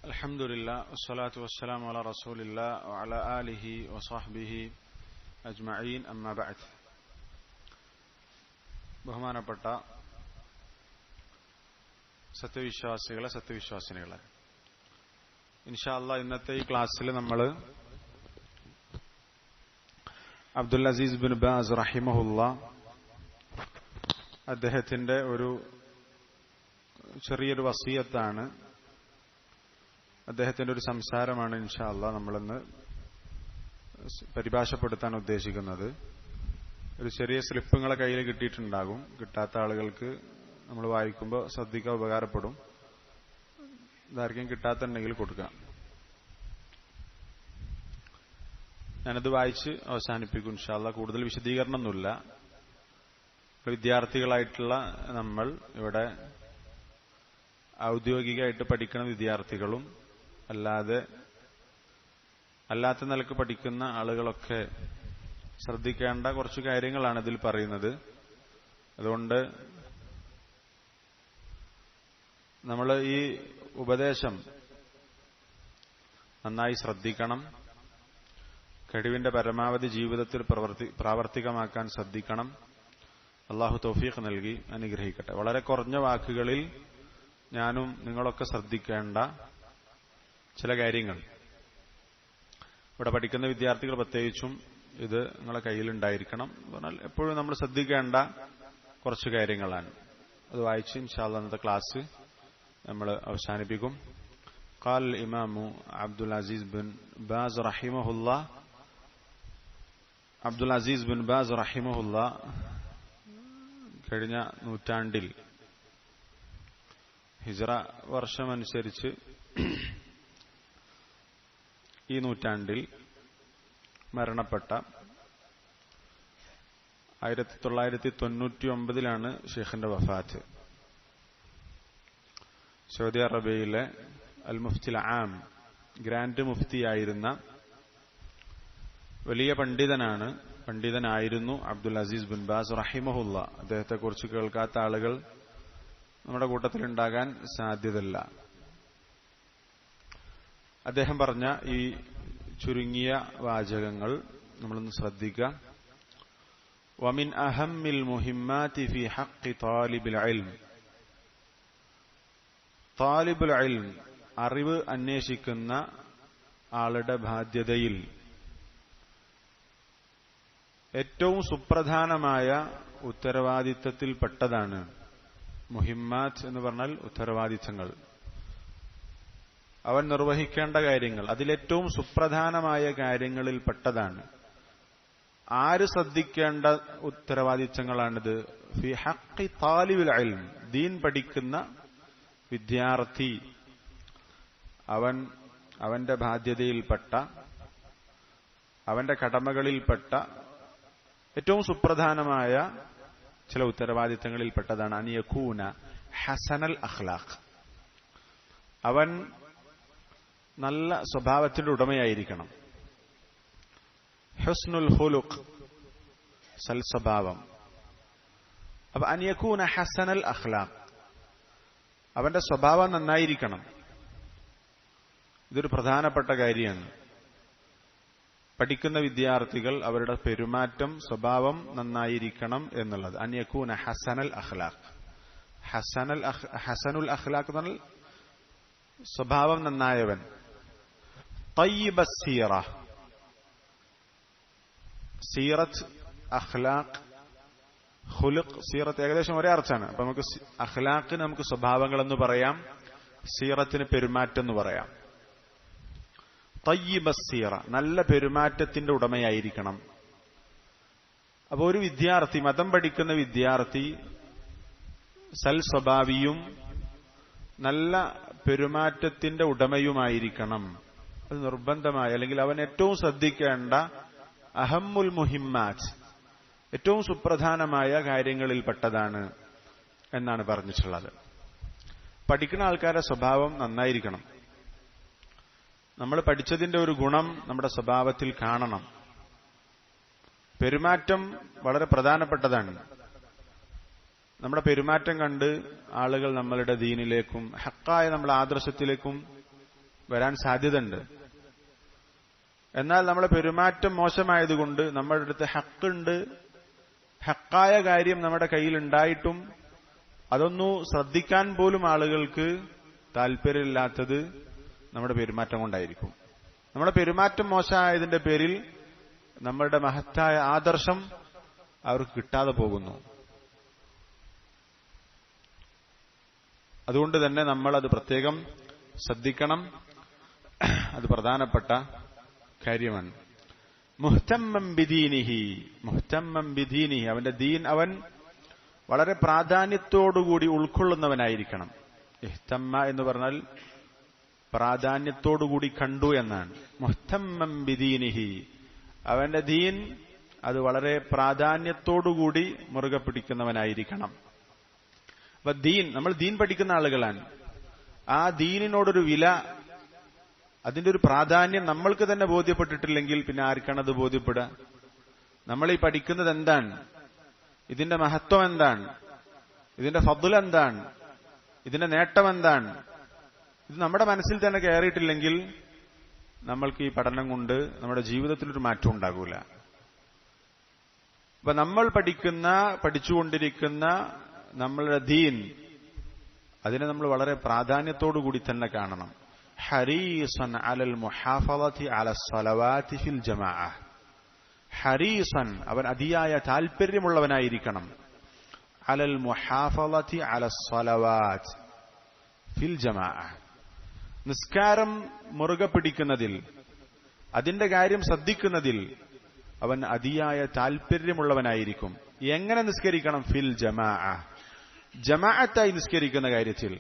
അൽഹംദുലില്ലാ വസ്സലാത്തു വസ്സലാമു അലാ റസൂലില്ലാ വഅലാ ആലിഹി വസഹ്ബിഹി അജ്മഈൻ അമ്മാ ബഅദ്. ബഹുമാനപ്പെട്ട സത്യവിശ്വാസിനികളെ, ഇൻഷാ അല്ലാഹ് ഇന്നത്തെ ഈ ക്ലാസ്സിൽ നമ്മൾ അബ്ദുൽ അസീസ് ബിൻ ബാസ് റഹിമഹുല്ലാ അദ്ദേഹത്തിന്റെ ഒരു ചെറിയൊരു വസിയത്താണ്, അദ്ദേഹത്തിന്റെ ഒരു സംസാരമാണ് ഇൻഷാ അല്ലാഹ് നമ്മളിന്ന് പരിഭാഷപ്പെടുത്താൻ ഉദ്ദേശിക്കുന്നത്. ഒരു ചെറിയ സ്ലിപ്പ് നിങ്ങളെ കയ്യിൽ കിട്ടിയിട്ടുണ്ടാകും. കിട്ടാത്ത ആളുകൾക്ക് നമ്മൾ വായിക്കുമ്പോൾ ശ്രദ്ധിക്കാൻ ഉപകാരപ്പെടും. ഇതാർക്കും കിട്ടാത്തുണ്ടെങ്കിൽ കൊടുക്കാം. ഞാനത് വായിച്ച് അവസാനിപ്പിക്കും ഇൻഷാ അല്ലാഹ്. കൂടുതൽ വിശദീകരണമൊന്നുമില്ല. വിദ്യാർത്ഥികളായിട്ടുള്ള നമ്മൾ ഇവിടെ ഔദ്യോഗികമായിട്ട് പഠിക്കുന്ന വിദ്യാർത്ഥികളും അല്ലാത്ത നിലക്ക് പഠിക്കുന്ന ആളുകളൊക്കെ ശ്രദ്ധിക്കേണ്ട കുറച്ച് കാര്യങ്ങളാണ് ഇതിൽ പറയുന്നത്. അതുകൊണ്ട് നമ്മൾ ഈ ഉപദേശം നന്നായി ശ്രദ്ധിക്കണം. കഴിവിന്റെ പരമാവധി ജീവിതത്തിൽ പ്രാവർത്തികമാക്കാൻ ശ്രദ്ധിക്കണം. അള്ളാഹു തൗഫീഖ് നൽകി അനുഗ്രഹിക്കട്ടെ. വളരെ കുറഞ്ഞ വാക്കുകളിൽ ഞാനും നിങ്ങളൊക്കെ ശ്രദ്ധിക്കേണ്ട ചില കാര്യങ്ങൾ, ഇവിടെ പഠിക്കുന്ന വിദ്യാർത്ഥികൾ പ്രത്യേകിച്ചും ഇത് നിങ്ങളെ കയ്യിലുണ്ടായിരിക്കണം. പറഞ്ഞാൽ എപ്പോഴും നമ്മൾ ശ്രദ്ധിക്കേണ്ട കുറച്ച് കാര്യങ്ങളാണ്. അത് വായിച്ച് ഇൻഷാ അല്ലാഹ് ഇന്നത്തെ ക്ലാസ് നമ്മൾ അവസാനിപ്പിക്കും. ഖാൽ ഇമാമു അബ്ദുൽ അസീസ് ബിൻ ബാസ് റഹിമഹുല്ലാ. അബ്ദുൽ അസീസ് ബിൻ ബാസ് റഹിമഹുല്ലാ കഴിഞ്ഞ നൂറ്റാണ്ടിൽ ഹിജ്റ വർഷമനുസരിച്ച് ഈ നൂറ്റാണ്ടിൽ മരണപ്പെട്ട 1999 ഷെയ്ഖിന്റെ വഫാത്ത്. സൗദി അറേബ്യയിലെ അൽ മുഫ്തിൽ ആം, ഗ്രാൻഡ് മുഫ്തിയായിരുന്ന വലിയ പണ്ഡിതനായിരുന്നു അബ്ദുൽ അസീസ് ബിൻ ബാസ് റഹിമഹുല്ല. അദ്ദേഹത്തെക്കുറിച്ച് കേൾക്കാത്ത ആളുകൾ നമ്മുടെ കൂട്ടത്തിലുണ്ടാകാൻ സാധ്യതയില്ല. അദ്ദേഹം പറഞ്ഞ ഈ ചുരുങ്ങിയ വാചകങ്ങൾ നമ്മളൊന്ന് ശ്രദ്ധിക്കുക. വമിൻ അഹമ്മിൽ മുഹിമ്മാതി ഫി ഹഖ്ഖി താലിബിൽ ഇൽം. താലിബുൽ ഇൽം, അറിവ് അന്വേഷിക്കുന്ന ആളുടെ ബാധ്യതയിൽ ഏറ്റവും സുപ്രധാനമായ ഉത്തരവാദിത്തത്തിൽപ്പെട്ടതാണ്. മുഹിമ്മാത്ത് എന്ന് പറഞ്ഞാൽ ഉത്തരവാദിത്തങ്ങൾ, അവൻ നിർവഹിക്കേണ്ട കാര്യങ്ങൾ, അതിലേറ്റവും സുപ്രധാനമായ കാര്യങ്ങളിൽപ്പെട്ടതാണ്. ആര് ശ്രദ്ധിക്കേണ്ട ഉത്തരവാദിത്തങ്ങളാണിത്? ഫി ഹഖ്ഖി താലിബിൽ ഇൽം, ദീൻ പഠിക്കുന്ന വിദ്യാർത്ഥി, അവന്റെ ബാധ്യതയിൽപ്പെട്ട, അവന്റെ കടമകളിൽപ്പെട്ട ഏറ്റവും സുപ്രധാനമായ ചില ഉത്തരവാദിത്തങ്ങളിൽപ്പെട്ടതാണ് അൻ യകൂന ഹസനൽ അഖ്ലാഖ്, അവൻ നല്ല സ്വഭാവത്തിന്റെ ഉടമയായിരിക്കണം. ഹുസ്നുൽ ഖുലുഖ്, സൽസ്വഭാവം. അപ്പൊ അൻ യകൂന ഹസനൽ അഖ്ലാഖ്, അവന്റെ സ്വഭാവം നന്നായിരിക്കണം. ഇതൊരു പ്രധാനപ്പെട്ട കാര്യമാണ്. പഠിക്കുന്ന വിദ്യാർത്ഥികൾ അവരുടെ പെരുമാറ്റം, സ്വഭാവം നന്നായിരിക്കണം എന്നുള്ളത്. അൻ യകൂന ഹസനൽ അഖ്ലാഖ്. ഹസനുൽ അഖ്ലാഖ് എന്ന് പറഞ്ഞാൽ സ്വഭാവം നന്നായവൻ. തയ്യിബസ് സീറ, സീറത്ത്, അഖ്ലാഖ്, ഖുലുഖ്, സീറത്ത് ഏകദേശം ഒരേ അർത്ഥമാണ്. അപ്പൊ നമുക്ക് അഖ്ലാഖിന് നമുക്ക് സ്വഭാവങ്ങൾ എന്ന് പറയാം, സീറത്തിന് പെരുമാറ്റം എന്ന് പറയാം. തയ്യിബസ് സീറ, നല്ല പെരുമാറ്റത്തിന്റെ ഉടമയായിരിക്കണം. അപ്പോൾ ഒരു വിദ്യാർത്ഥി, മതം പഠിക്കുന്ന വിദ്യാർത്ഥി സൽ സ്വഭാവിയും നല്ല പെരുമാറ്റത്തിന്റെ ഉടമയുമായിരിക്കണം. അത് നിർബന്ധമായി, അല്ലെങ്കിൽ അവൻ ഏറ്റവും ശ്രദ്ധിക്കേണ്ട അഹമ്മുൽ മുഹിമ്മാത്ത്, ഏറ്റവും സുപ്രധാനമായ കാര്യങ്ങളിൽപ്പെട്ടതാണ് എന്നാണ് പറഞ്ഞിട്ടുള്ളത്. പഠിക്കുന്ന ആൾക്കാരുടെ സ്വഭാവം നന്നായിരിക്കണം. നമ്മൾ പഠിച്ചതിന്റെ ഒരു ഗുണം നമ്മുടെ സ്വഭാവത്തിൽ കാണണം. പെരുമാറ്റം വളരെ പ്രധാനപ്പെട്ടതാണ്. നമ്മുടെ പെരുമാറ്റം കണ്ട് ആളുകൾ നമ്മളുടെ ദീനിലേക്കും ഹക്കായ നമ്മുടെ ആദർശത്തിലേക്കും വരാൻ സാധ്യതയുണ്ട്. എന്നാൽ നമ്മളെ പെരുമാറ്റം മോശമായതുകൊണ്ട് നമ്മുടെ അടുത്ത് ഹക്കുണ്ട്, ഹക്കായ കാര്യം നമ്മുടെ കയ്യിൽ ഉണ്ടായിട്ടും അതൊന്നും ശ്രദ്ധിക്കാൻ പോലും ആളുകൾക്ക് താല്പര്യമില്ലാത്തത് നമ്മുടെ പെരുമാറ്റം കൊണ്ടായിരിക്കും. നമ്മുടെ പെരുമാറ്റം മോശമായതിന്റെ പേരിൽ നമ്മളുടെ മഹത്തായ ആദർശം അവർക്ക് കിട്ടാതെ പോകുന്നു. അതുകൊണ്ട് തന്നെ നമ്മൾ അത് പ്രത്യേകം ശ്രദ്ധിക്കണം. അത് പ്രധാനപ്പെട്ട കാര്യമാണ്. മുഹ്തമ്മൻ ബിദീനിഹി, മുഹ്തമ്മൻ ബിദീനിഹി, അവന്റെ ദീൻ അവൻ വളരെ പ്രാധാന്യത്തോടുകൂടി ഉൾക്കൊള്ളുന്നവനായിരിക്കണം. ഇഹ്തമ്മ എന്ന് പറഞ്ഞാൽ പ്രാധാന്യത്തോടുകൂടി കണ്ടു എന്നാണ്. മുഹ്തമ്മൻ ബിദീനിഹി, അവന്റെ ദീൻ അത് വളരെ പ്രാധാന്യത്തോടുകൂടി മുറുകെ പിടിക്കുന്നവനായിരിക്കണം. അപ്പൊ ദീൻ, നമ്മൾ ദീൻ പഠിക്കുന്ന ആളുകളാണ്. ആ ദീനിനോടൊരു വില, അതിന്റെ ഒരു പ്രാധാന്യം നമ്മൾക്ക് തന്നെ ബോധ്യപ്പെട്ടിട്ടില്ലെങ്കിൽ പിന്നെ ആർക്കാണത് ബോധ്യപ്പെടുക? നമ്മൾ ഈ പഠിക്കുന്നത് എന്താണ്, ഇതിന്റെ മഹത്വം എന്താണ്, ഇതിന്റെ ഫദ്ൽ എന്താണ്, ഇതിന്റെ നേട്ടം എന്താണ്, ഇത് നമ്മുടെ മനസ്സിൽ തന്നെ കയറിയിട്ടില്ലെങ്കിൽ നമ്മൾക്ക് ഈ പഠനം കൊണ്ട് നമ്മുടെ ജീവിതത്തിലൊരു മാറ്റം ഉണ്ടാകൂല. അപ്പൊ നമ്മൾ പഠിച്ചുകൊണ്ടിരിക്കുന്ന നമ്മളുടെ ദീൻ, അതിനെ നമ്മൾ വളരെ പ്രാധാന്യത്തോടുകൂടി തന്നെ കാണണം. ഹരീസൻ അലൽ മുഹാഫളതി അലൽ സ്വലവാതി ഫിൽ ജമാഅ, ഹരീസൻ, അവൻ അതിയായ താൽപര്യമുള്ളവനായിരിക്കണം. അലൽ മുഹാഫളതി അലൽ സ്വലവാത് ഫിൽ ജമാഅ, നിസ്കാരം മുറുകെ പിടിക്കുന്നതിൽ, അതിന്റെ കാര്യം ശ്രദ്ധിക്കുന്നതിൽ അവൻ അതിയായ താൽപര്യമുള്ളവനായിരിക്കും. എങ്ങനെ നിസ്കരിക്കണം? ഫിൽ ജമാഅ, ജമാഅത്തായി നിസ്കരിക്കുന്ന കാര്യത്തിൽ.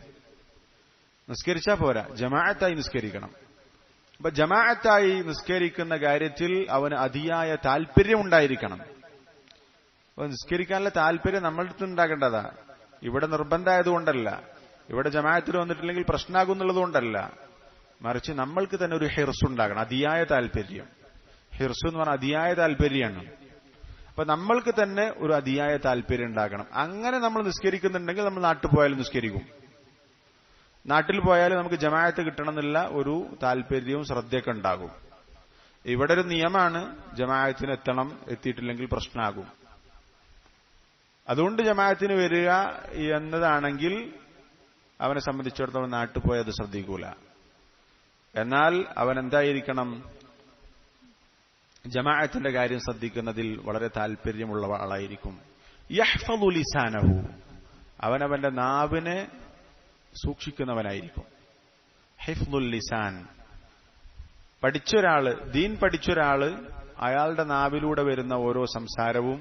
നിസ്കരിച്ചാ പോരാ, ജമാഅത്തായി നിസ്കരിക്കണം. അപ്പൊ ജമാഅത്തായി നിസ്കരിക്കുന്ന കാര്യത്തിൽ അവന് അതിയായ താൽപര്യം ഉണ്ടായിരിക്കണം. അപ്പൊ നിസ്കരിക്കാനുള്ള താല്പര്യം നമ്മളുടെ അടുത്ത് ഉണ്ടാകേണ്ടതാ. ഇവിടെ നിർബന്ധമായതുകൊണ്ടല്ല, ഇവിടെ ജമാഅത്തിൽ വന്നിട്ടില്ലെങ്കിൽ പ്രശ്നമാകുന്നുള്ളതുകൊണ്ടല്ല, മറിച്ച് നമ്മൾക്ക് തന്നെ ഒരു ഹിർസ് ഉണ്ടാകണം, അതിയായ താല്പര്യം. ഹിർസ് എന്ന് പറഞ്ഞാൽ അതിയായ താല്പര്യമാണ്. അപ്പൊ നമ്മൾക്ക് തന്നെ ഒരു അതിയായ താല്പര്യം ഉണ്ടാകണം. അങ്ങനെ നമ്മൾ നിസ്കരിക്കുന്നുണ്ടെങ്കിൽ നമ്മൾ നാട്ടിൽ പോയാലും നിസ്കരിക്കും. നാട്ടിൽ പോയാലും നമുക്ക് ജമാഅത്ത് കിട്ടണമെന്നുള്ള ഒരു താല്പര്യവും ശ്രദ്ധയൊക്കെ ഉണ്ടാകും. ഇവിടെ ഒരു നിയമമാണ്, ജമാഅത്തിന് എത്തണം, എത്തിയിട്ടില്ലെങ്കിൽ പ്രശ്നമാകും. അതുകൊണ്ട് ജമാഅത്തിന് വരിക എന്നതാണെങ്കിൽ അവനെ സംബന്ധിച്ചിടത്തോളം നാട്ടിൽ പോയി അത് ശ്രദ്ധിക്കൂല. എന്നാൽ അവൻ എന്തായിരിക്കണം? ജമാഅത്തിന്റെ കാര്യം ശ്രദ്ധിക്കുന്നതിൽ വളരെ താല്പര്യമുള്ള ആളായിരിക്കും. യഹ്ഫളു ലിസാനഹു, അവനവന്റെ നാവിനെ സൂക്ഷിക്കുന്നവനായിരിക്കും. ഹിഫ്ളുൽ ലിസാൻ, പഠിച്ചൊരാള്, ദീൻ പഠിച്ചൊരാള്, അയാളുടെ നാവിലൂടെ വരുന്ന ഓരോ സംസാരവും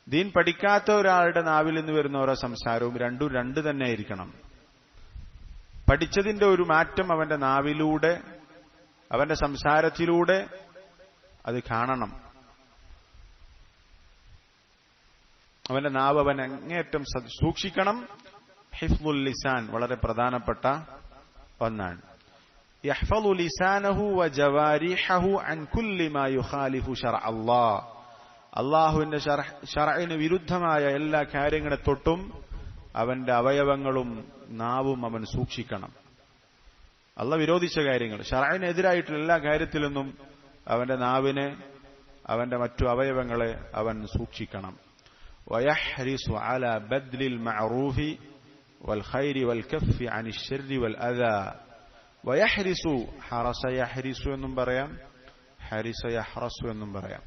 ദീൻ പഠിക്കാത്ത ഒരാളുടെ നാവിൽ നിന്ന് വരുന്ന ഓരോ സംസാരവും രണ്ടും രണ്ട് തന്നെ ആയിരിക്കണം. പഠിച്ചതിന്റെ ഒരു മാറ്റം അവന്റെ നാവിലൂടെ, അവന്റെ സംസാരത്തിലൂടെ അത് കാണണം. അവന്റെ നാവ് അവൻ അങ്ങേയറ്റം സൂക്ഷിക്കണം. ഹിഫ്ളുൽ ലിസാൻ വളരെ പ്രധാനപ്പെട്ട ഒന്നാണ്. യഹ്ഫളു ലിസാനഹു വജവാരിഹഹു അൻ കുല്ലി മാ യുഖാലിഫു ശർഅ അല്ലാഹ്, അല്ലാഹുവിന്റെ ശർഇന് വിരുദ്ധമായ എല്ലാ കാര്യങ്ങളെ തൊട്ടും അവന്റെ അവയവങ്ങളും നാവും അവൻ സൂക്ഷിക്കണം. അല്ലാഹ് വിരോധിച്ച കാര്യങ്ങൾ, ശർഇനെതിരായിട്ടുള്ള എല്ലാ കാര്യത്തിൽ നിന്നും അവന്റെ നാവിനെ, അവന്റെ മറ്റു അവയവങ്ങളെ അവൻ സൂക്ഷിക്കണം. വയഹ്രിസു അലാ ബദ്ലിൽ മഅറൂഫി വൽ ഖൈരി വൽ കഫ്ഫി അനിശ് ശർരി വൽ അദാ. വയഹ്രിസു, ഹറസ യഹ്രിസു എന്നും പറയാം, ഹരിസ യഹ്റസു എന്നും പറയാം.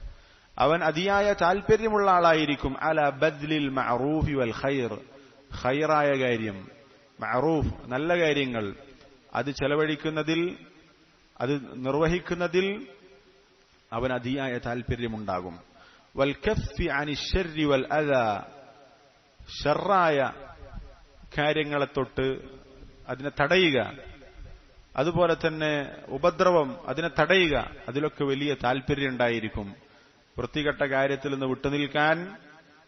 അവൻ അതിയായ താല്പര്യമുള്ള ആളായിരിക്കും. അലാ ബദ്ലിൽ മഅറൂഫി വൽ ഖൈർ, ഖൈറായ കാര്യം, മഅറൂഫ് നല്ല കാര്യങ്ങൾ, അത് ചെലവഴിക്കുന്നതിൽ, അത് നിർവഹിക്കുന്നതിൽ അവൻ അതിയായ താല്പര്യമുണ്ടാകും. വൽ കഫ്ഫി അനിശ് ശർരി വൽ അദാ, ഷർറായ കാര്യങ്ങളെ തൊട്ട് അതിനെ തടയുക, അതുപോലെ തന്നെ ഉപദ്രവം, അതിനെ തടയുക, അതിലൊക്കെ വലിയ താല്പര്യം ഉണ്ടായിരിക്കും. വൃത്തികെട്ട കാര്യത്തിൽ നിന്ന് വിട്ടുനിൽക്കാൻ,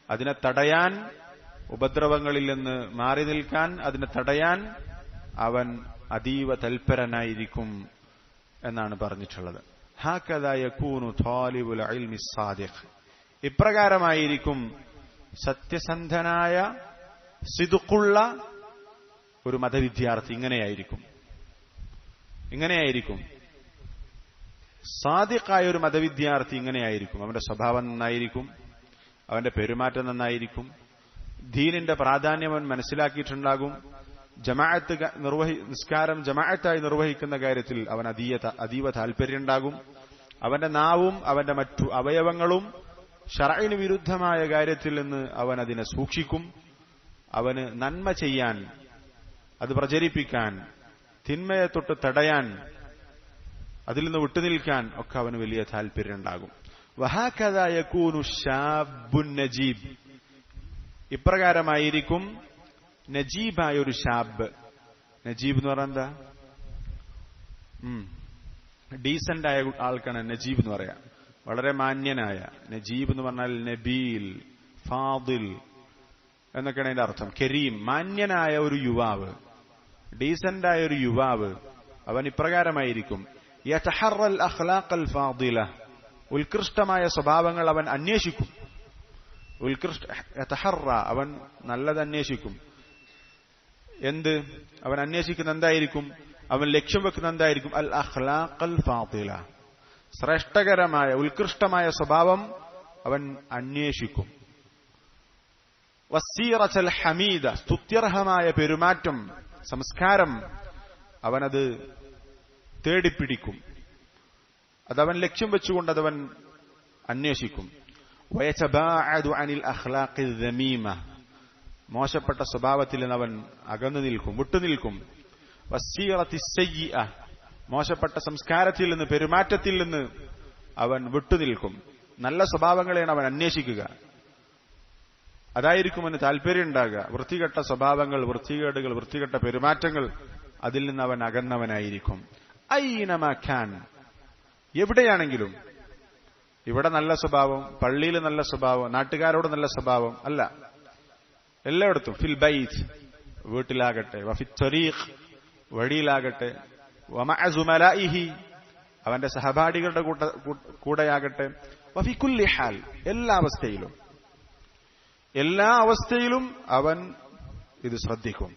അതിനെ തടയാൻ, ഉപദ്രവങ്ങളിൽ നിന്ന് മാറി നിൽക്കാൻ, അതിനെ തടയാൻ അവൻ അതീവ തൽപരനായിരിക്കും എന്നാണ് പറഞ്ഞിട്ടുള്ളത്. ഹാകദാ യകൂനു ത്വാലിബുൽ ഇൽമി സ്സാദിഖ്, ഇപ്രകാരമായിരിക്കും സത്യസന്ധനായ സിദ്ഖുള്ള ഒരു മതവിദ്യാർത്ഥി. ഇങ്ങനെയായിരിക്കും. ഇങ്ങനെയായിരിക്കും. സാദിഖായ ഒരു മതവിദ്യാർത്ഥി ഇങ്ങനെയായിരിക്കും. അവന്റെ സ്വഭാവം നന്നായിരിക്കും, അവന്റെ പെരുമാറ്റം നന്നായിരിക്കും, ദീനിന്റെ പ്രാധാന്യം അവൻ മനസ്സിലാക്കിയിട്ടുണ്ടാകും, ജമാഅത്ത് നിസ്കാരം ജമാഅത്തായി നിർവഹിക്കുന്ന കാര്യത്തിൽ അവൻ അതീവ താല്പര്യമുണ്ടാകും, അവന്റെ നാവും അവന്റെ മറ്റു അവയവങ്ങളും ശർഇന് വിരുദ്ധമായ കാര്യത്തിൽ നിന്ന് അവൻ അതിനെ സൂക്ഷിക്കും. അവന് നന്മ ചെയ്യാൻ, അത് പ്രചരിപ്പിക്കാൻ, തിന്മയെ തൊട്ട് തടയാൻ, അതിൽ നിന്ന് വിട്ടുനിൽക്കാൻ ഒക്കെ അവന് വലിയ താല്പര്യമുണ്ടാകും. വഹാകദാ യകൂനു ശാബുൻ നജീബ്. ഇപ്രകാരമായിരിക്കും നജീബായ ഒരു ഷാബ്. നജീബ് എന്ന് പറഞ്ഞാൽ എന്താ? ഡീസന്റ് ആയ ആൾക്കാണ് നജീബ് എന്ന് പറയാം. വളരെ മാന്യനായ. നജീബ് എന്ന് പറഞ്ഞാൽ നബീൽ, ഫാദിൽ എന്നൊക്കെയാണ് അതിന്റെ അർത്ഥം. കരീം, മാന്യനായ ഒരു യുവാവ്, ഡീസന്റായ ഒരു യുവാവ്. അവൻ ഇപ്രകാരമായിരിക്കും. യതഹറൽ അഖ്ലാഖൽ ഫാദില. ഉത്കൃഷ്ടമായ സ്വഭാവങ്ങൾ അവൻ അന്വേഷിക്കും. യതഹറ, അവൻ നല്ലത് അന്വേഷിക്കും. എന്ത് അവൻ അന്വേഷിക്കുന്ന എന്തായിരിക്കും? അവൻ ലക്ഷ്യം വെക്കുന്ന എന്തായിരിക്കും? അൽ അഖ്ലാഖൽ ഫാദില, ശ്രേഷ്ഠകരമായ ഉത്കൃഷ്ടമായ സ്വഭാവം അവൻ അന്വേഷിക്കും. വസീറത്തുൽ ഹമീദ, സ്തുത്യർഹമായ പെരുമാറ്റം, സംസ്കാരം അവനത് തേടിപ്പിടിക്കും. അതവൻ ലക്ഷ്യം വെച്ചുകൊണ്ട് അതവൻ അന്വേഷിക്കും. വയതബാഅദു അനിൽ അഖ്ലാഖിൽ ദമീമ, മോശപ്പെട്ട സ്വഭാവത്തിൽ നിന്ന് അവൻ അകന്നു നിൽക്കും, വിട്ടുനിൽക്കും. വസീറത്തിസ് സയ്യിഅ, മോശപ്പെട്ട സംസ്കാരത്തിൽ നിന്ന്, പെരുമാറ്റത്തിൽ നിന്ന് അവൻ വിട്ടുനിൽക്കും. നല്ല സ്വഭാവങ്ങളെയാണ് അവൻ അന്വേഷിക്കുക. അതായിരിക്കും അവന് താല്പര്യം ഉണ്ടാകുക. വൃത്തികെട്ട സ്വഭാവങ്ങൾ, വൃത്തികേടുകൾ, വൃത്തികെട്ട പെരുമാറ്റങ്ങൾ, അതിൽ നിന്ന് അവൻ അകന്നവനായിരിക്കും. ഐനമാ ഖാൻ, എവിടെയാണെങ്കിലും. ഇവിടെ നല്ല സ്വഭാവം, പള്ളിയിൽ നല്ല സ്വഭാവം, നാട്ടുകാരോട് നല്ല സ്വഭാവം അല്ല, എല്ലായിടത്തും. ഫിൽ ബൈത്ത്, വീട്ടിലാകട്ടെ, വഫിത് ത്വരീഖ്, വഴിയിലാകട്ടെ, വമഅ സുമലാഇഹി, അവന്റെ സഹപാഠികളുടെ കൂടെയാകട്ടെ, വഫി കുല്ലി ഹാൽ, എല്ലാ അവസ്ഥയിലും. എല്ലാ അവസ്ഥയിലും അവൻ ഇത് ശ്രദ്ധിക്കും.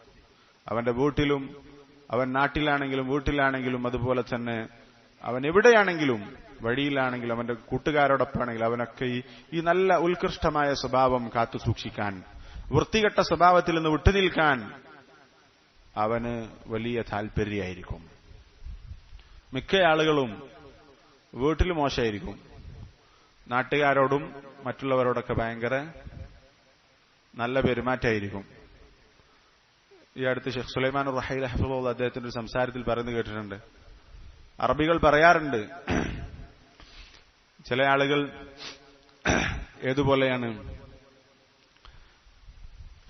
അവന്റെ വീട്ടിലും, അവൻ നാട്ടിലാണെങ്കിലും വീട്ടിലാണെങ്കിലും, അതുപോലെ തന്നെ അവൻ എവിടെയാണെങ്കിലും, വഴിയിലാണെങ്കിലും, അവന്റെ കൂട്ടുകാരോടൊപ്പമാണെങ്കിലും, അവനൊക്കെ ഈ നല്ല ഉത്കൃഷ്ടമായ സ്വഭാവം കാത്തു സൂക്ഷിക്കാൻ, വൃത്തികെട്ട സ്വഭാവത്തിൽ നിന്ന് വിട്ടുനിൽക്കാൻ അവന് വലിയ താല്പര്യമായിരിക്കും. മിക്ക ആളുകളും വീട്ടിൽ മോശമായിരിക്കും, നാട്ടുകാരോടും മറ്റുള്ളവരോടൊക്കെ ഭയങ്കര നല്ല പെരുമാറ്റമായിരിക്കും. ഈ അടുത്ത് ഷെയ്ഖ് സുലൈമാൻ റഹീൽ ഹഫിളുല്ലാഹ് അദ്ദേഹത്തിന്റെ ഒരു സംസാരത്തിൽ പറയുന്നത് കേട്ടിട്ടുണ്ട്. അറബികൾ പറയാറുണ്ട്, ചില ആളുകൾ ഏതുപോലെയാണ്,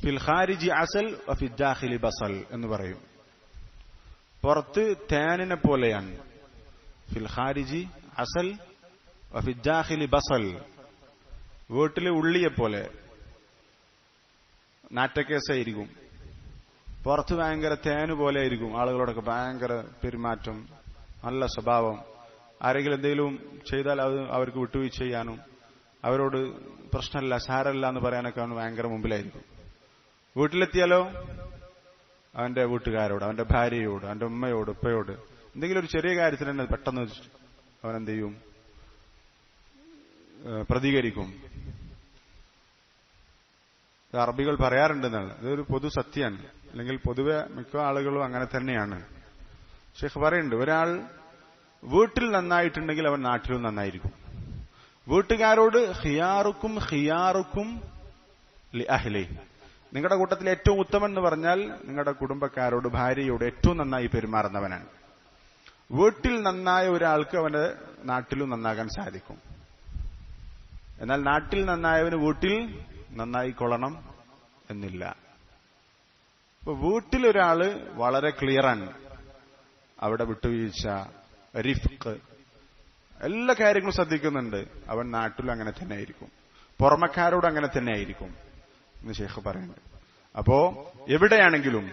ഫിൽ ഖാരിജി അസൽ വഫിൽ ദാഖിലി ബസൽ എന്ന് പറയും. പുറത്ത് തേനിനെ പോലെയാണ്. ഫിൽ ഖാരിജി അസൽ വഫിൽ ദാഖിലി ബസൽ, വീട്ടിലെ ഉള്ളിയെപ്പോലെ നാറ്റക്കേസായിരിക്കും, പുറത്ത് ഭയങ്കര തേന് പോലെ ആയിരിക്കും. ആളുകളോടൊക്കെ ഭയങ്കര പെരുമാറ്റം, നല്ല സ്വഭാവം. ആരെങ്കിലും എന്തെങ്കിലും ചെയ്താൽ അത് അവർക്ക് വിട്ടുവീഴ്ച ചെയ്യാനും, അവരോട് പ്രശ്നമില്ല, സാരമില്ല എന്ന് പറയാനൊക്കെ അവന് ഭയങ്കര മുമ്പിലായിരിക്കും. വീട്ടിലെത്തിയാലോ അവന്റെ വീട്ടുകാരോട്, അവന്റെ ഭാര്യയോട്, അവന്റെ ഉമ്മയോട്, ഉപ്പയോട് എന്തെങ്കിലും ഒരു ചെറിയ കാര്യത്തിന് തന്നെ പെട്ടെന്ന് അവനെന്ത് ചെയ്യും? പ്രതികരിക്കും. അറബികൾ പറയാറുണ്ടെന്നാണ്. ഇതൊരു പൊതു സത്യമാണ്. അല്ലെങ്കിൽ പൊതുവെ മിക്ക ആളുകളും അങ്ങനെ തന്നെയാണ്. ഷെയ്ഖ് പറയുന്നുണ്ട്, ഒരാൾ വീട്ടിൽ നന്നായിട്ടുണ്ടെങ്കിൽ അവൻ നാട്ടിലും നന്നായിരിക്കും. വീട്ടുകാരോട് ഖിയാറുക്കും ഖിയാറുക്കും ലി അഹ്ലി, നിങ്ങളുടെ കൂട്ടത്തിൽ ഏറ്റവും ഉത്തമൻ എന്ന് പറഞ്ഞാൽ നിങ്ങളുടെ കുടുംബക്കാരോട്, ഭാര്യയോട് ഏറ്റവും നന്നായി പെരുമാറുന്നവനാണ്. വീട്ടിൽ നന്നായ ഒരാൾക്ക് അവന്റെ നാട്ടിലും നന്നാകാൻ സാധിക്കും. എന്നാൽ നാട്ടിൽ നന്നായവന് വീട്ടിൽ നന്നായിക്കൊള്ളണം എന്നില്ല. ഇപ്പൊ വീട്ടിലൊരാള് വളരെ ക്ലിയറാണ്, അവിടെ വിട്ടുവീഴ്ച, റിഫ്ഖ്, എല്ലാ കാര്യങ്ങളും ശ്രദ്ധിക്കുന്നുണ്ട്, അവൻ നാട്ടിലും അങ്ങനെ തന്നെ ആയിരിക്കും, പുറമക്കാരോട് അങ്ങനെ തന്നെ ആയിരിക്കും എന്ന് ഷെയ്ഖ് പറയുന്നുണ്ട്. അപ്പോ എവിടെയാണെങ്കിലും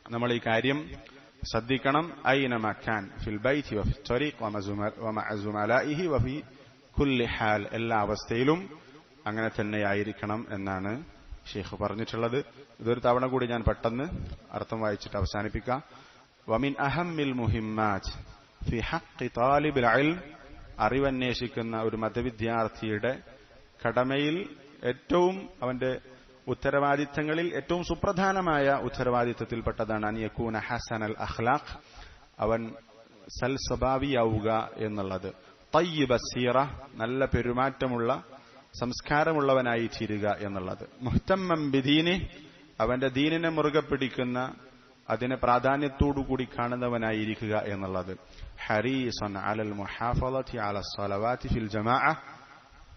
നമ്മൾ ഈ കാര്യം ശ്രദ്ധിക്കണം. ഐനമാ കാൻ ഫിൽ ബൈത്തി വഫി ത്വരീഖ് വമഅ സുമലാഇഹി വഫി കുല്ലി ഹാൽ, എല്ലാ അവസ്ഥയിലും അങ്ങനെ തന്നെയായിരിക്കണം എന്നാണ് ഷെയ്ഖ് പറഞ്ഞിട്ടുള്ളത്. ഇതൊരു തവണ കൂടി ഞാൻ പെട്ടെന്ന് അർത്ഥം വായിച്ചിട്ട് അവസാനിപ്പിക്കാം. വമിൻ അഹമ്മിൽ മുഹിമ്മാത്ത് ഫി ഹഖ് താലിബിൽ ഇൽം, അറിവന്വേഷിക്കുന്ന ഒരു മതവിദ്യാർത്ഥിയുടെ കടമയിൽ ഏറ്റവും, അവന്റെ ഉത്തരവാദിത്തങ്ങളിൽ ഏറ്റവും സുപ്രധാനമായ ഉത്തരവാദിത്തത്തിൽപ്പെട്ടതാണ് അൻ യകൂന ഹസനൽ അഖ്ലാഖ്, അവൻ സൽ സ്വഭാവിയാവുക എന്നുള്ളത്. തയ്യിബ സീറ, നല്ല പെരുമാറ്റമുള്ള സംസ്കാരമുള്ളവനായി തീരുക എന്നുള്ളത്. മുഹ്തമ്മൻ ബിദീനി, അവന്റെ ദീനിനെ മുറുകെ പിടിക്കുന്ന, അതിനെ പ്രാധാന്യത്തോടുകൂടി കാണുന്നവനായിരിക്കുക എന്നുള്ളത്. ഹരീസൻ അലൽ മുഹാഫളതി അല സ്വലവാതി ഫിൽ ജമാഅ,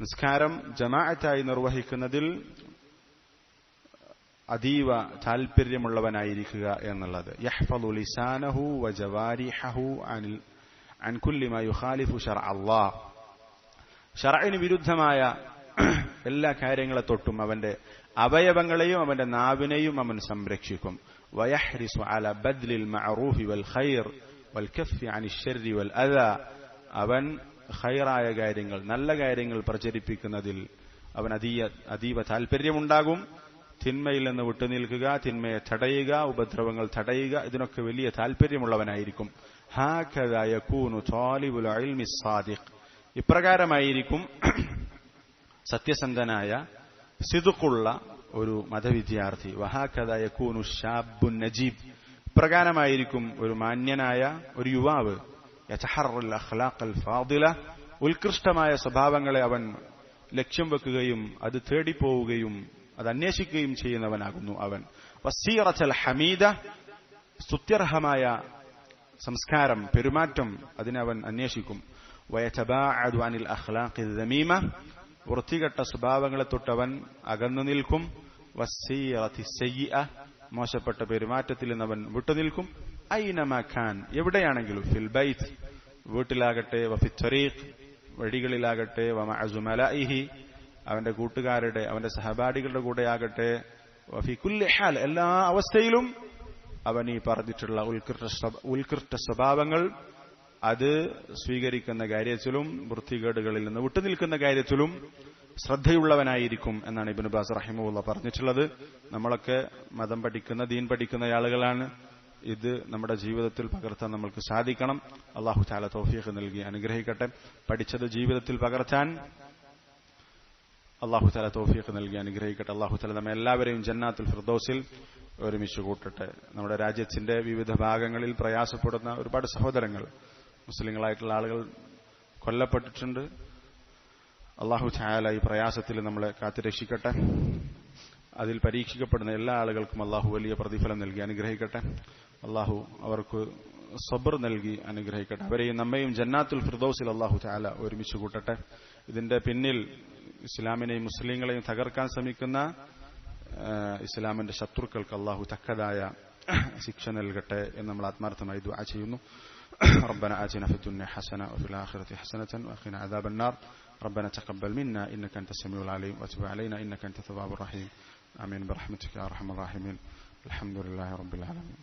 നിസ്കാരം ജമാഅത്തായി നിർവഹിക്കുന്നതിൽ അതീവ താൽപര്യമുള്ളവനായിരിക്കുക എന്നുള്ളത്. യഹ്ഫളു ലിസാനഹു വജവാരിഹഹു അൻ കുല്ലി മാ യുഖാലിഫു ശർഅ അല്ലാഹ്, ശർഇന് വിരുദ്ധമായ എല്ലാ കാര്യങ്ങളെ തൊട്ടും അവന്റെ അവയവങ്ങളെയും അവന്റെ നാവിനെയും അവൻ സംരക്ഷിക്കും. വയഹ്രിസു അല ബദ്ലിൽ മഅറൂഫി വൽ ഖൈർ വൽ കഫി അനി ശർരി വൽ അദാ, അവൻ ഖൈറായ കാര്യങ്ങൾ, നല്ല കാര്യങ്ങൾ പ്രചരിപ്പിക്കുന്നതിൽ അവൻ അതീവ താൽപര്യമുണ്ടാകും. തിന്മയിൽ നിന്ന് വിട്ടുനിൽക്കുക, തിന്മയെ തടയുക, ഉപദ്രവങ്ങൾ തടയുക, ഇതിനൊക്കെ വലിയ താൽപര്യമുള്ളവനായിരിക്കും. ഹാകദാ യകൂനു ത്വാലിബുൽ ഇൽമി സ്സാദിഖ്, ഇപ്രകാരമായിരിക്കും സത്യസന്ധനായ സിദ്ഖുള്ള ഒരു മതവിദ്യാർത്ഥി. വഹാകദാ യകൂനു ശാബ്ബുൻ നജീബ്, ഇപ്രകാരമായിരിക്കും ഒരു മാന്യനായ ഒരു യുവാവ്. യതഹറൽ അഖ്ലാഖൽ ഫാദില, ഉത്കൃഷ്ടമായ സ്വഭാവങ്ങളെ അവൻ ലക്ഷ്യം വെക്കുകയും അത് തേടിപ്പോവുകയും അത് അന്വേഷിക്കുകയും ചെയ്യുന്നവനാകുന്നു അവൻ. വസീറത്തുൽ ഹമീദ, സ്തുത്യർഹമായ സംസ്കാരം, പെരുമാറ്റം, അതിനെ അവൻ അന്വേഷിക്കും. വയതബാഅദു അനിൽ അഖ്ലാഖിൽ ദമീമ, വൃത്തികെട്ട സ്വഭാവങ്ങളെ തൊട്ടവൻ അകന്നു നിൽക്കും. വസീറത്തി സയ്യിഅ, മോശപ്പെട്ട പെരുമാറ്റത്തിൽ നിന്ന് അവൻ വിട്ടുനിൽക്കും. ഐനമാ ഖാൻ, എവിടെയാണെങ്കിലും, ഫിൽ ബൈത്ത്, വീട്ടിലാകട്ടെ, വഫി ത്വരീഖ്, വഴികളിലാകട്ടെ, വമഅ സുമലാഇഹി, അവന്റെ കൂട്ടുകാരുടെ, അവന്റെ സഹപാഠികളുടെ കൂടെയാകട്ടെ, വഫി കുല്ലി ഹാൽ, എല്ലാ അവസ്ഥയിലും അവൻ ഈ പറഞ്ഞിട്ടുള്ള ഉത്കൃഷ്ട സ്വഭാവങ്ങൾ അത് സ്വീകരിക്കുന്ന കാര്യത്തിലും വൃത്തികേടുകളിൽ നിന്ന് വിട്ടുനിൽക്കുന്ന കാര്യത്തിലും ശ്രദ്ധയുള്ളവനായിരിക്കും എന്നാണ് ഇബ്നു ബാസ് റഹിമഹുല്ലാഹ് പറഞ്ഞിട്ടുള്ളത്. നമ്മളൊക്കെ മതം പഠിക്കുന്ന, ദീൻ പഠിക്കുന്ന ആളുകളാണ്. ഇത് നമ്മുടെ ജീവിതത്തിൽ പകർത്താൻ നമ്മൾക്ക് സാധിക്കണം. അല്ലാഹു തആല തൗഫീഖ് നൽകി അനുഗ്രഹിക്കട്ടെ. പഠിച്ചത് ജീവിതത്തിൽ പകർത്താൻ അല്ലാഹു തആല തൗഫീഖ് നൽകി അനുഗ്രഹിക്കട്ടെ. അല്ലാഹു തആല നമ്മെ എല്ലാവരെയും ജന്നാത്തുൽ ഫിർദൗസിൽ ഒരുമിച്ച് കൂട്ടട്ടെ. നമ്മുടെ രാജ്യത്തിന്റെ വിവിധ ഭാഗങ്ങളിൽ പ്രയാസപ്പെടുന്ന ഒരുപാട് സഹോദരങ്ങൾ, മുസ്ലിങ്ങളായിട്ടുള്ള ആളുകൾ കൊല്ലപ്പെട്ടിട്ടുണ്ട്. അല്ലാഹു തആല ഈ പ്രയാസത്തിൽ നമ്മളെ കാത്തുരക്ഷിക്കട്ടെ. അതിൽ പരീക്ഷിക്കപ്പെടുന്ന എല്ലാ ആളുകൾക്കും അല്ലാഹു വലിയ പ്രതിഫലം നൽകി അനുഗ്രഹിക്കട്ടെ. അല്ലാഹു അവർക്ക് സബ്ർ നൽകി അനുഗ്രഹിക്കട്ടെ. അവരെയും നമ്മയും ജന്നാത്തുൽ ഫിർദൗസിൽ അല്ലാഹു തആല ഒരുമിച്ച് കൂട്ടട്ടെ. ഇതിന്റെ പിന്നിൽ ഇസ്ലാമിനെയും മുസ്ലിങ്ങളെയും തകർക്കാൻ ശ്രമിക്കുന്ന ഇസ്ലാമിന്റെ ശത്രുക്കൾക്ക് അല്ലാഹു തക്കതായ ശിക്ഷ നൽകട്ടെ എന്ന് നമ്മൾ ആത്മാർത്ഥമായി ദുആ ചെയ്യുന്നു. ربنا آتنا في الدنيا حسنة وفي الآخرة حسنة وقنا عذاب النار. ربنا تقبل منا إنك أنت السميع العليم وتب علينا إنك أنت التواب الرحيم. آمين برحمتك يا أرحم الراحمين. الحمد لله رب العالمين.